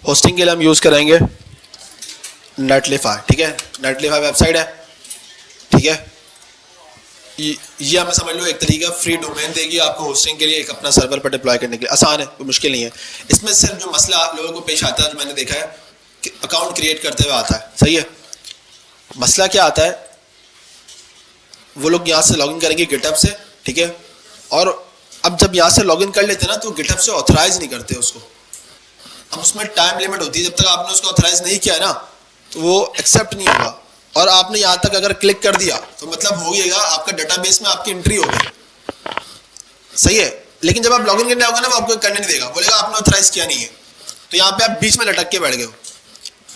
Hosting के लिए हम यूज़ करेंगे नेटलिफाई, ठीक है। नेटलिफाई वेबसाइट है, ठीक है। ये हमें समझ लो एक तरीका फ्री डोमेन देगी आपको होस्टिंग के लिए, एक अपना सर्वर पर डिप्लॉय करने के लिए। आसान है, कोई मुश्किल नहीं है। इसमें सिर्फ जो मसला लोगों को पेश आता है, जो मैंने देखा है कि अकाउंट क्रिएट करते हुए आता है, सही है। मसला क्या आता है, वो लोग यहाँ से लॉगिन करेंगे गिटहब से, ठीक है। और अब जब यहाँ से लॉगिन कर लेते हैं ना, तो गिटहब से ऑथराइज नहीं करते उसको। अब उसमें टाइम लिमिट होती है, जब तक आपने उसको ऑथराइज नहीं किया ना तो वो एक्सेप्ट नहीं होगा। और आपने यहाँ तक अगर क्लिक कर दिया तो मतलब हो गया, आपका डेटाबेस में आपकी एंट्री हो गई, सही है। लेकिन जब आप लॉगिन करने आओगे ना, वो आपको करने नहीं देगा, बोलेगा आपने ऑथराइज किया नहीं है। तो यहाँ पे आप बीच में लटक के बैठ गए हो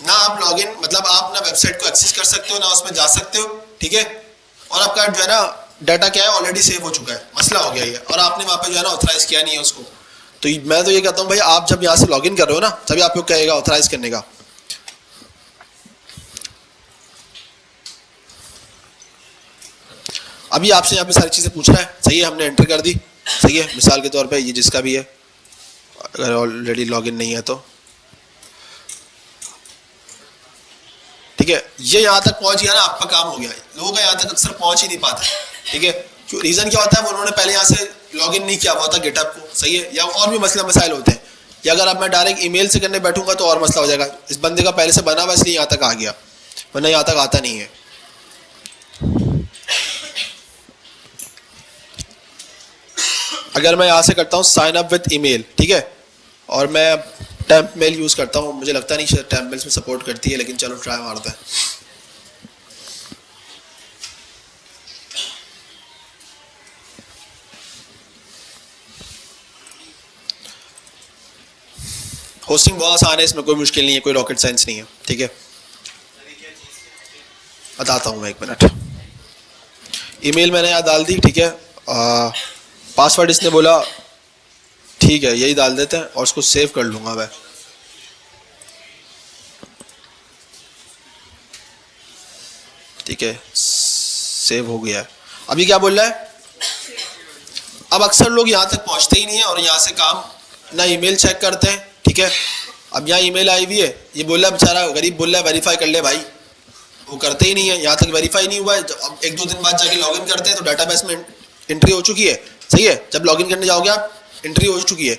ना। आप लॉगिन मतलब आप ना वेबसाइट को एक्सेस कर सकते हो ना उसमें जा सकते हो, ठीक है। और आपका जो है ना डाटा क्या है, ऑलरेडी सेव हो चुका है, मसला हो गया ये। और आपने वहाँ पे जो है ना ऑथराइज किया नहीं है उसको। तो मैं तो ये कहता हूँ भाई, आप जब यहाँ से लॉगिन कर रहे हो ना, तभी आपको कहेगा ऑथराइज करने का। अभी आपसे यहाँ पे सारी चीज़ें पूछ रहा है, सही है, हमने एंटर कर दी, सही है। मिसाल के तौर पे ये जिसका भी है, अगर ऑलरेडी लॉगिन नहीं है तो, ठीक है। ये यहाँ तक पहुँच गया ना, आपका काम हो गया। लोगों का यहाँ तक अक्सर पहुँच ही नहीं पाता, ठीक है। क्यों, रीज़न क्या होता है, वो उन्होंने पहले यहाँ से लॉगिन नहीं किया हुआ होता गिटहब को, सही है। या और भी मसाइल होते हैं। या अगर अब मैं डायरेक्ट ईमेल से करने बैठूंगा तो और मसला हो जाएगा। इस बंदे का पहले से बना हुआ इसलिए यहाँ तक आ गया, वरना यहाँ तक आता नहीं है। अगर मैं यहाँ से करता हूँ साइन अप विद ईमेल, ठीक है, और मैं टेम्प मेल यूज़ करता हूँ, मुझे लगता नहीं शायद टेम्प मेल्स में सपोर्ट करती है, लेकिन चलो ट्राई मारते हैं। होस्टिंग बहुत आसान है, इसमें कोई मुश्किल नहीं है, कोई रॉकेट साइंस नहीं है, ठीक है। बताता हूँ मैं, एक मिनट। ईमेल मैंने यहाँ डाल दी, ठीक है। पासवर्ड इसने बोला, ठीक है, यही डाल देते हैं और उसको सेव कर लूँगा मैं। ठीक है, सेव हो गया है। अभी क्या बोल रहा है, अब अक्सर लोग यहाँ तक पहुँचते ही नहीं है और यहाँ से काम ना ईमेल चेक करते हैं, ठीक है। अब यहाँ ईमेल आई हुई है, ये बोल रहा है बेचारा गरीब, बोल रहा है वेरीफाई कर ले भाई, वो करते ही नहीं है। यहाँ तक वेरीफाई नहीं हुआ है, अब एक दो दिन बाद जाके लॉगिन करते हैं तो डाटाबेस में एंट्री हो चुकी है, सही है। जब लॉगिन करने जाओगे आप, एंट्री हो चुकी है,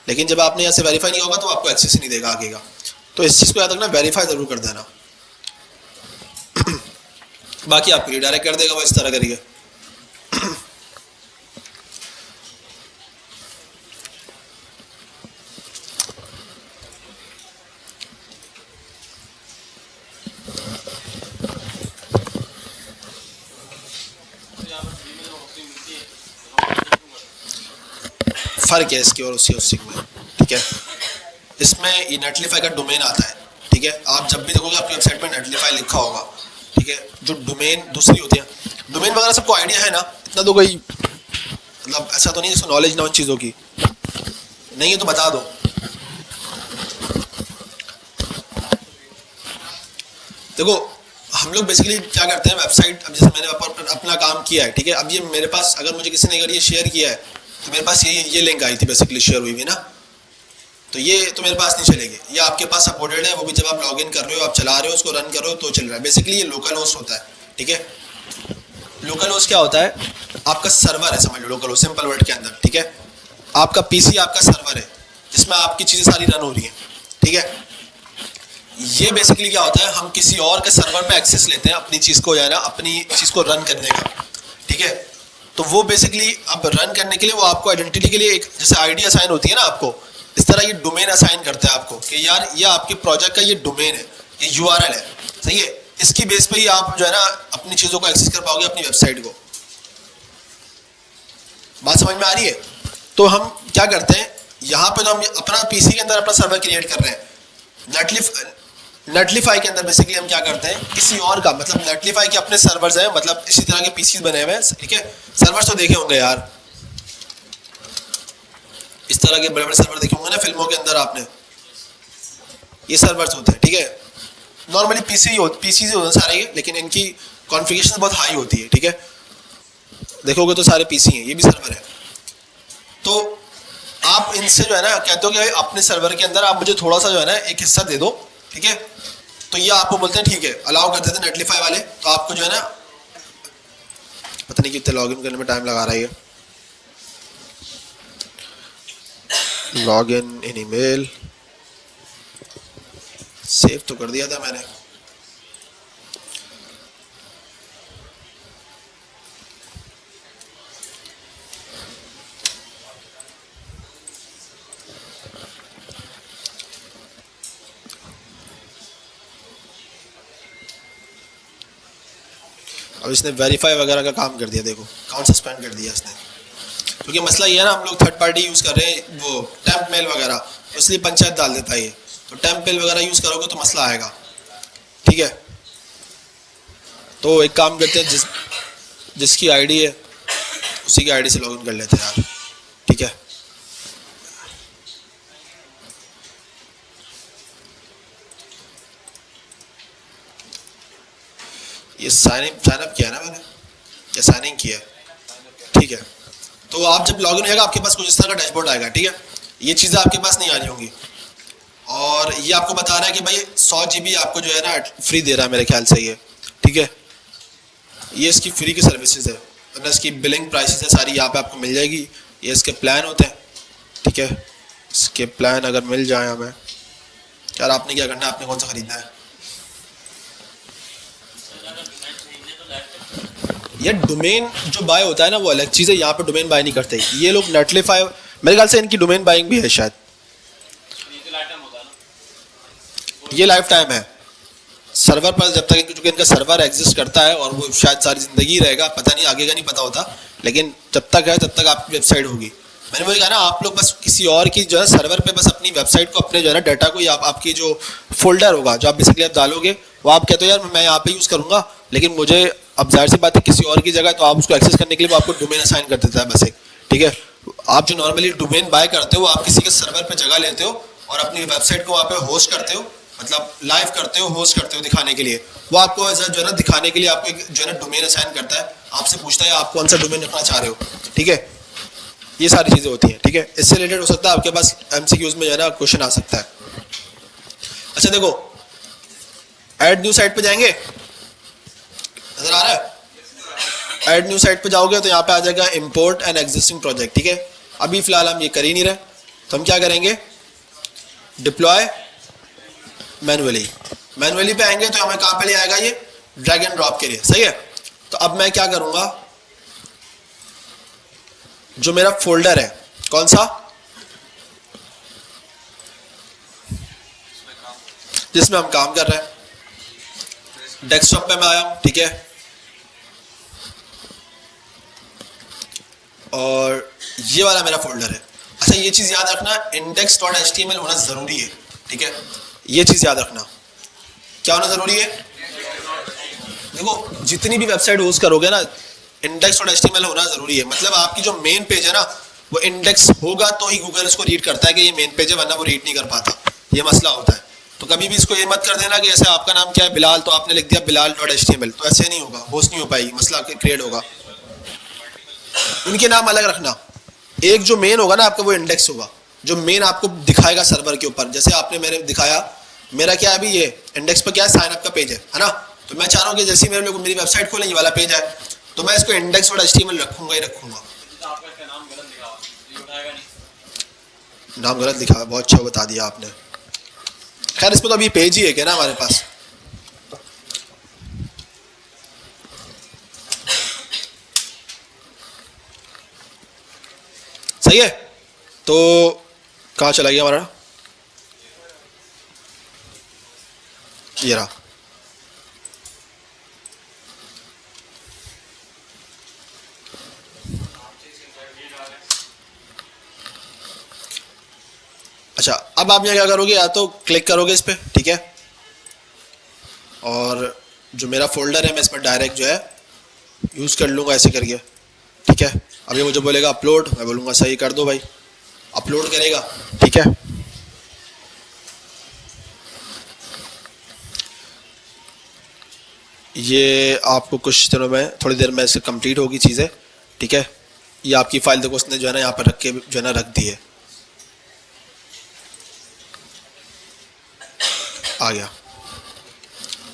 लेकिन जब आपने यहाँ से वेरीफाई नहीं होगा तो आपको एक्सेस ही नहीं देगा आगे का। तो इस चीज़ को याद रखना, वेरीफाई ज़रूर कर देना। बाकी आपको रिडायरेक्ट कर देगा, वो इस तरह करिए। फ़र्क है इसकी और उसी होस्टिंग में, ठीक है। इसमें ये नेटलिफाई का डोमेन आता है, ठीक है। आप जब भी देखोगे आपकी वेबसाइट में नेटलिफाई लिखा होगा, ठीक है। जो डोमेन दूसरी होती है, डोमेन वगैरह सबको आइडिया है ना, इतना तो कोई मतलब ऐसा तो नहीं जिसको नॉलेज ना उन चीज़ों की, नहीं है तो बता दो। देखो हम लोग बेसिकली क्या करते हैं, वेबसाइट, अब जैसे मैंने अपना काम किया है, ठीक है। अब ये मेरे पास, अगर मुझे किसी ने अगर ये शेयर किया है तो मेरे पास ये लिंक आई थी बेसिकली, शेयर हुई हुई ना, तो ये तो मेरे पास नहीं चलेगी। ये आपके पास सपोर्टेड है, वो भी जब आप लॉगिन कर रहे हो, आप चला रहे हो, उसको रन कर रहे हो तो चल रहा है। बेसिकली ये लोकल होस्ट होता है, ठीक है। लोकल होस्ट क्या होता है, आपका सर्वर है, समझ लो लोकल होस्ट सिंपल वर्ड के अंदर, ठीक है। आपका पीसी आपका सर्वर है जिसमें आपकी चीज़ें सारी रन हो रही हैं, ठीक है। ये बेसिकली क्या होता है, हम किसी और के सर्वर पे एक्सेस लेते हैं अपनी चीज़ को, या ना अपनी चीज़ को रन करने का, ठीक है। तो वो बेसिकली अब रन करने के लिए वो आपको आइडेंटिटी के लिए एक जैसे आईडी असाइन होती है ना आपको, इस तरह ये डोमेन असाइन करता है आपको कि यार ये आपके प्रोजेक्ट का ये डोमेन है, ये यूआरएल है, सही है। इसकी बेस पे ही आप जो है ना अपनी चीज़ों को एक्सेस कर पाओगे, अपनी वेबसाइट को। बात समझ में आ रही है। तो हम क्या करते हैं, यहाँ पे तो हम अपना पीसी के अंदर अपना सर्वर क्रिएट कर रहे हैं। नेटलिफाई के अंदर बेसिकली हम क्या करते हैं, किसी और का, मतलब नेटलिफाई के अपने सर्वर्स हैं, मतलब इसी तरह के पीसी बने हुए हैं, ठीक है। सर्वर्स तो देखे होंगे यार, इस तरह के बड़े बड़े सर्वर देखे होंगे ना फिल्मों के अंदर आपने, ये सर्वर्स होते हैं, ठीक है। नॉर्मली पीसी होते हैं सारे ये, लेकिन इनकी कॉन्फ़िगरेशन बहुत हाई होती है, ठीक है। देखोगे तो सारे पीसी हैं, ये भी सर्वर है। तो आप इनसे जो है ना कहते हो कि भाई अपने सर्वर के अंदर आप मुझे थोड़ा सा जो है ना एक हिस्सा दे दो, ठीक है, तो ये आपको बोलते हैं ठीक है, अलाउ करते थे नेटलीफाई वाले। तो आपको जो है ना पता नहीं कितने लॉगिन करने में टाइम लगा रहा है ये। लॉगिन इन ईमेल सेव तो कर दिया था मैंने। अब इसने वेरीफाई वगैरह का काम कर दिया, देखो अकाउंट सस्पेंड कर दिया इसने। क्योंकि मसला ये है ना, हम लोग थर्ड पार्टी यूज़ कर रहे हैं, वो टेम्प मेल वगैरह, इसलिए पंचायत डाल देता है ये। तो टेम्प मेल वगैरह यूज़ करोगे तो मसला आएगा, ठीक है। तो एक काम करते हैं, जिसकी आईडी है उसी की आईडी से लॉगिन कर लेते हैं यार, ठीक है। ये साइन अप किया है ना मैंने, या साइन इन किया है, ठीक है। तो आप जब लॉगिन होगा आपके पास कुछ इस तरह का डैशबोर्ड आएगा, ठीक है। ये चीज़ें आपके पास नहीं आ रही होंगी, और ये आपको बता रहा है कि भाई 100 GB आपको जो है ना फ्री दे रहा है मेरे ख्याल से ये, ठीक है। ये इसकी फ्री की सर्विसेज है, मतलब इसकी बिलिंग प्राइसेस है सारी यहाँ पे आपको मिल जाएगी। ये इसके प्लान होते हैं, ठीक है। इसके प्लान अगर मिल जाए हमें, यार आपने क्या करना है, आपने कौन सा खरीदना है। ये डोमेन जो बाय होता है ना वो अलग चीज़ है, यहाँ पे डोमेन बाय नहीं करते ये लोग। नेटलीफाई मेरे ख्याल से इनकी डोमेन बाइंग भी है शायद, ये लाइफ टाइम है सर्वर पर, जब तक क्योंकि इनका सर्वर एग्जिस्ट करता है और वो शायद सारी ज़िंदगी रहेगा, पता नहीं आगे का नहीं पता होता, लेकिन जब तक है तब तक आपकी वेबसाइट होगी। मैंने वही कहा ना, आप लोग बस किसी और की जो है सर्वर पे बस अपनी वेबसाइट को, अपने जो है ना डाटा को, या आपकी जो फोल्डर होगा जो आप बेसिकली आप डालोगे, वो आप कहते हो यार मैं यहाँ पे यूज़ करूँगा, लेकिन मुझे अब जाहिर सी बात है किसी और की जगह, तो आप उसको एक्सेस करने के लिए वो आपको डोमेन असाइन कर देता है बस एक, ठीक है। आप जो नॉर्मली डोमेन बाय करते हो, आप किसी के सर्वर पे जगह लेते हो और अपनी वेबसाइट को वहाँ पे होस्ट करते हो, मतलब लाइव करते हो, होस्ट करते हो दिखाने के लिए। वो आपको ऐसा जो है ना दिखाने के लिए आपको एक जो है ना डोमेन असाइन करता है, आपसे पूछता है आप कौन सा डोमेन रखना चाह रहे हो, ठीक है। ये सारी चीज़ें होती हैं, ठीक है। इससे रिलेटेड हो सकता है आपके पास MCQs में जो है ना क्वेश्चन आ सकता है। अच्छा देखो, ऐड न्यू साइट पे जाएंगे, नजर आ रहा है। ऐड न्यू साइट पे जाओगे तो यहाँ पे आ जाएगा इंपोर्ट एन एग्जिस्टिंग प्रोजेक्ट, ठीक है। अभी फिलहाल हम ये कर ही नहीं रहे, तो हम क्या करेंगे, डिप्लॉय मैनुअली पे आएंगे तो हमें कहाँ पे ले आएगा, ये ड्रैग एंड ड्रॉप के लिए, सही है। तो अब मैं क्या करूँगा, जो मेरा फोल्डर है कौन सा, जिसमें हम काम कर रहे हैं, डेस्कटॉप पे मैं आया हूँ, ठीक है। और ये वाला मेरा फोल्डर है। अच्छा ये चीज़ याद रखना, index.html होना ज़रूरी है, ठीक है। ये चीज़ याद रखना, क्या होना ज़रूरी है। देखो जितनी भी वेबसाइट होस्ट करोगे ना, index.html होना ज़रूरी है। मतलब आपकी जो मेन पेज है ना, वो इंडेक्स होगा तो ही गूगल इसको रीड करता है कि ये मेन पेज है, वरना वो रीड नहीं कर पाता, ये मसला होता है। तो कभी भी इसको ये मत कर देना कि जैसे आपका नाम क्या है बिलाल, तो आपने लिख दिया bilal.html, तो ऐसे नहीं होगा, होस्ट नहीं हो पाएगी, मसला क्रिएट होगा। उनके नाम अलग रखना, एक जो मेन होगा ना आपका वो इंडेक्स होगा, जो मेन आपको दिखाएगा सर्वर के ऊपर। जैसे आपने मैंने दिखाया, मेरा क्या है अभी ये इंडेक्स पर क्या है, साइन अप का पेज है ना। तो मैं चाह रहा हूँ कि जैसे मेरे लोग मेरी वेबसाइट खोलें, ये वाला पेज है, तो मैं इसको index.html रखूंगा ही रखूंगा। नाम गलत लिखा, बहुत अच्छा बता दिया आपने। खैर इसमें तो अभी पेज ही है क्या ना हमारे पास। सही है, तो कहाँ चला गया हमारा, ये रहा। अच्छा अब आप यहाँ क्या करोगे, या तो क्लिक करोगे इस पर, ठीक है। और जो मेरा फोल्डर है मैं इसमें डायरेक्ट जो है यूज़ कर लूँगा ऐसे करके, ठीक है। अब ये मुझे बोलेगा अपलोड, मैं बोलूँगा सही कर दो भाई, अपलोड करेगा, ठीक है। ये आपको कुछ दिनों में, थोड़ी देर में इससे कंप्लीट होगी चीज़ें, ठीक है। ये आपकी फ़ाइल देखो उसने जो है ना यहाँ पर रख के जो है ना रख दी है, आ गया।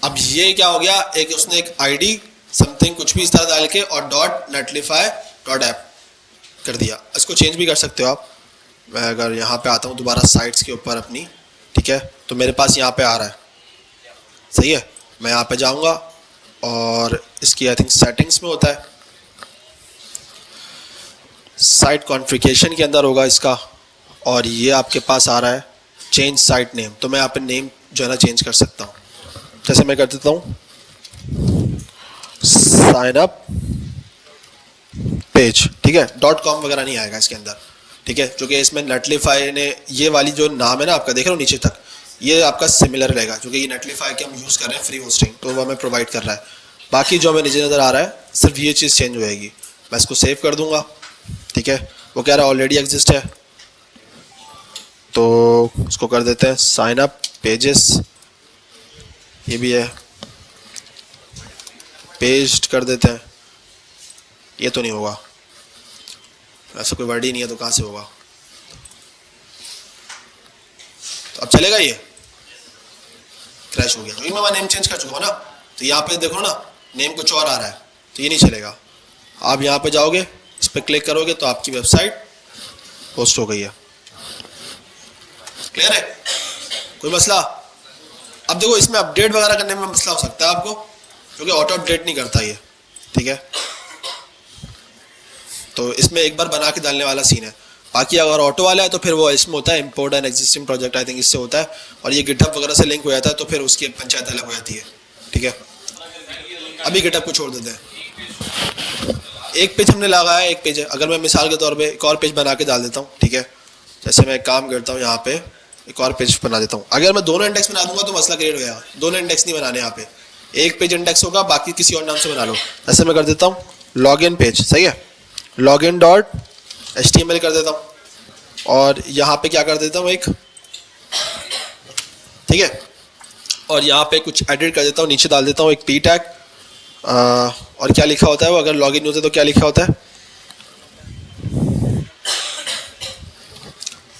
अब ये क्या हो गया, एक उसने एक आईडी समथिंग कुछ भी इस तरह डाल के और .netlify.app कर दिया। इसको चेंज भी कर सकते हो आप। मैं अगर यहाँ पे आता हूँ दोबारा साइट्स के ऊपर अपनी, ठीक है, तो मेरे पास यहाँ पे आ रहा है, सही है। मैं यहाँ पे जाऊँगा और इसकी आई थिंक सेटिंग्स में होता है, साइट कॉन्फ़िगरेशन के अंदर होगा इसका, और ये आपके पास आ रहा है चेंज साइट नेम। तो मैं यहाँ पे नेम जो है ना चेंज कर सकता हूँ। जैसे मैं कर देता हूँ साइन अप पेज, ठीक है, .com वगैरह नहीं आएगा इसके अंदर, ठीक है, क्योंकि इसमें नेटलीफाई ने ये वाली जो नाम है ना आपका, देख रहे हो नीचे तक, ये आपका सिमिलर रहेगा, क्योंकि ये नेटलीफाई के हम यूज़ कर रहे हैं फ्री होस्टिंग, तो वो हमें प्रोवाइड कर रहा है। बाकी जो हमें नीचे नज़र आ रहा है सिर्फ ये चीज़ चेंज होएगी। मैं इसको सेव कर दूंगा, ठीक है। वो कह रहा है ऑलरेडी एग्जिस्ट है, तो उसको कर देते हैं साइन अप पेजेस, ये भी है, पेस्ट कर देते हैं। ये तो नहीं होगा, ऐसा कोई वर्ड ही नहीं है, तो कहाँ से होगा। तो अब चलेगा, ये क्रैश हो गया क्योंकि मैं नेम चेंज कर चुका हूँ ना। तो यहाँ पे देखो ना, नेम कुछ और आ रहा है, तो ये नहीं चलेगा। आप यहाँ पे जाओगे, इस पर क्लिक करोगे तो आपकी वेबसाइट पोस्ट हो गई है। क्लियर है, कोई मसला? अब देखो इसमें अपडेट वगैरह करने में मसला हो सकता है आपको, क्योंकि ऑटो अपडेट नहीं करता ये, ठीक है। तो इसमें एक बार बना के डालने वाला सीन है। बाकी अगर ऑटो वाला है तो फिर वो इसमें होता है import and existing project, I think इससे होता है, और ये गिटहब वगैरह से लिंक हो जाता है, तो फिर उसकी पंचायत अलग हो जाती है, ठीक है। अभी गिटहब को छोड़ देते हैं। एक पेज हमने लगाया है, एक पेज है। अगर मैं मिसाल के तौर पे एक और पेज बना के डाल देता हूँ, ठीक है, जैसे मैं एक काम करता हूँ, यहाँ पे एक और पेज बना देता हूँ। अगर मैं दोनों इंडेक्स बना दूंगा तो मसला क्रिएट हो जाएगा। दोनों इंडेक्स नहीं बनाने, यहाँ पे एक पेज इंडेक्स होगा, बाकी किसी और नाम से बना लो। ऐसे मैं कर देता हूँ लॉगिन पेज, सही है, login.html कर देता हूँ, और यहाँ पे क्या कर देता हूँ एक, ठीक है, और यहाँ पे कुछ एडिट कर देता हूँ, नीचे डाल देता हूँ एक p टैग, और क्या लिखा होता है वो, अगर लॉगिन होता है तो क्या लिखा होता है,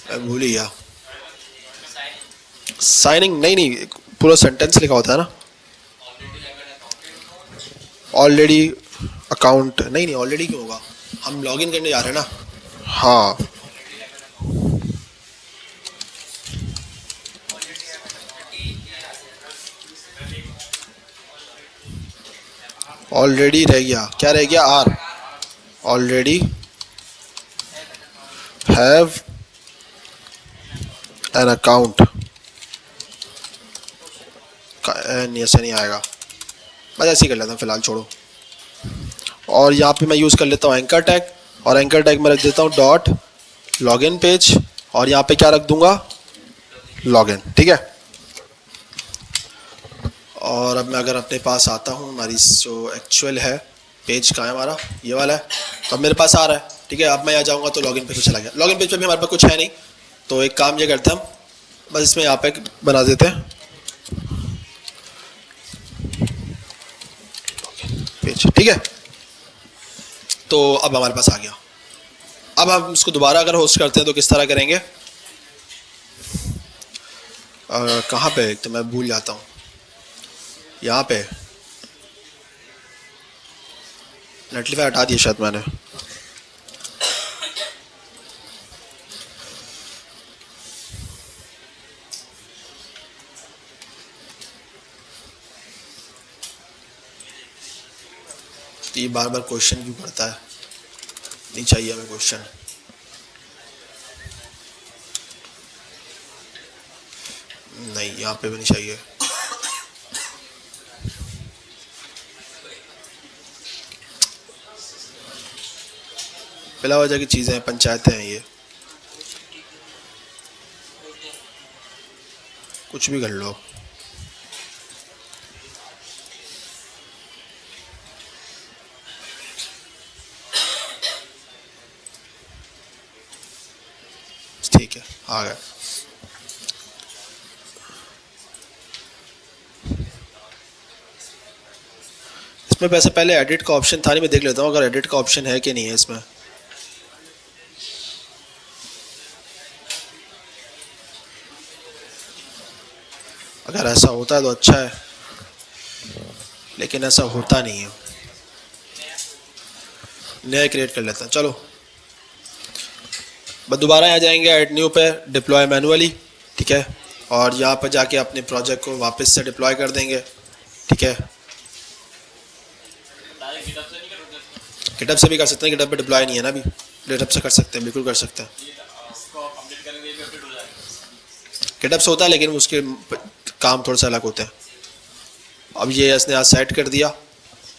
मैं भूल ही गया। साइनिंग नहीं, पूरा सेंटेंस लिखा होता है ना। ऑलरेडी अकाउंट नहीं, ऑलरेडी क्यों होगा, हम लॉगिन करने जा रहे हैं ना। हाँ, ऑलरेडी रह गया, क्या रह गया, are, already have an account, ऐसे नहीं आएगा, बस ऐसे ही कर लेता हूँ फिलहाल, छोड़ो। और यहाँ पे मैं यूज़ कर लेता हूँ एंकर टैग, और एंकर टैग में रख देता हूँ डॉट लॉगिन पेज, और यहाँ पे क्या रख दूंगा, लॉगिन, ठीक है। और अब मैं अगर अपने पास आता हूँ, हमारी जो एक्चुअल है पेज कहाँ है हमारा, ये वाला है, तो अब मेरे पास आ रहा है, ठीक है। अब मैं यहाँ जाऊँगा तो लॉगिन पेज पे चला गया। लॉगिन पेज पे भी हमारे पास कुछ है नहीं, तो एक काम ये करते हैं हम, बस इसमें यहाँ पे बना देते हैं पेज, ठीक है। तो अब हमारे पास आ गया। अब हम इसको दोबारा अगर होस्ट करते हैं तो किस तरह करेंगे, कहाँ पे, तो मैं भूल जाता हूँ, यहाँ पे नेटलीफाई हटा दिया शायद मैंने। ये बार बार क्वेश्चन क्यों पड़ता है, नहीं चाहिए हमें क्वेश्चन। नहीं, यहाँ पे भी नहीं चाहिए। बिला वजह की चीज़ें हैं, पंचायतें हैं ये, कुछ भी कर लो। ठीक है, आ गया। इसमें वैसे पहले एडिट का ऑप्शन था नहीं, मैं देख लेता हूँ अगर एडिट का ऑप्शन है कि नहीं है इसमें। अगर ऐसा होता है तो अच्छा है, लेकिन ऐसा होता नहीं है। नया क्रिएट कर लेता हैं, चलो। बस दोबारा आ जाएंगे ऐड न्यू पे, डिप्लॉय मैनुअली, ठीक है। और यहाँ पर जाके अपने प्रोजेक्ट को वापस से डिप्लॉय कर देंगे, ठीक है। गिटहब से भी कर सकते हैं, गिटहब पे डिप्लॉय नहीं है ना अभी, गिटहब से कर सकते हैं, बिल्कुल कर सकते हैं। गिटहब से होता है लेकिन उसके काम थोड़ा सा अलग होते हैं। अब ये इसने आज सेट कर दिया,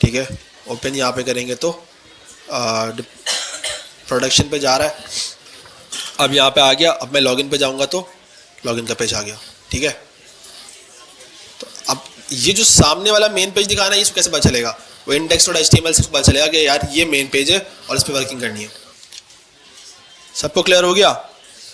ठीक है। ओपन यहाँ पे करेंगे तो प्रोडक्शन पे जा रहा है। अब यहाँ पे आ गया, अब मैं लॉगिन पे जाऊँगा तो लॉगिन का पेज आ गया, ठीक है। तो अब ये जो सामने वाला मेन पेज दिखाना है, इसको कैसे पता चलेगा? वो index.html से पता चलेगा कि यार ये मेन पेज है और इस पर वर्किंग करनी है। सबको क्लियर हो गया?